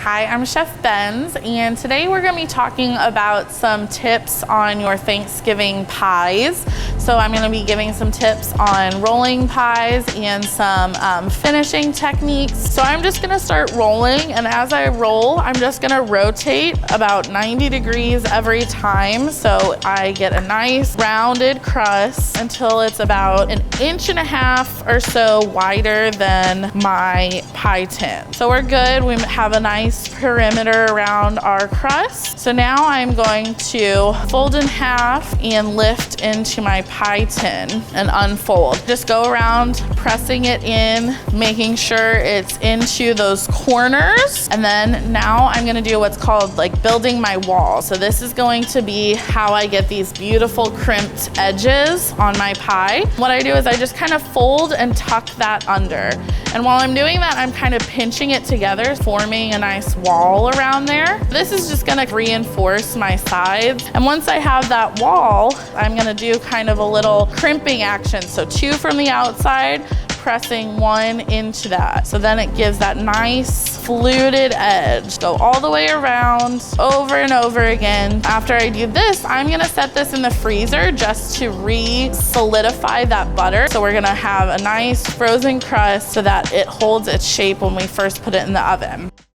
Hi, I'm Chef Benz, and today we're going to be talking about some tips on your Thanksgiving pies. So I'm going to be giving some tips on rolling pies and some finishing techniques. So I'm just going to start rolling, and as I roll, I'm just going to rotate about 90 degrees every time. So I get a nice rounded crust until it's about 1.5 inches or so wider than my pie tin. So we're good. We have a nice perimeter around our crust. So now I'm going to fold in half and lift into my pie tin and unfold. Just go around pressing it in, making sure it's into those corners. And then now I'm gonna do what's called like building my wall. So this is going to be how I get these beautiful crimped edges on my pie. What I do is I just kind of fold and tuck that under. And while I'm doing that, I'm kind of pinching it together, forming a nice wall around there. This is just gonna reinforce my sides. And once I have that wall, I'm gonna do kind of a little crimping action. So 2 from the outside, pressing 1 into that. So then it gives that nice fluted edge. Go all the way around, over and over again. After I do this, I'm gonna set this in the freezer just to re-solidify that butter. So we're gonna have a nice frozen crust so that it holds its shape when we first put it in the oven.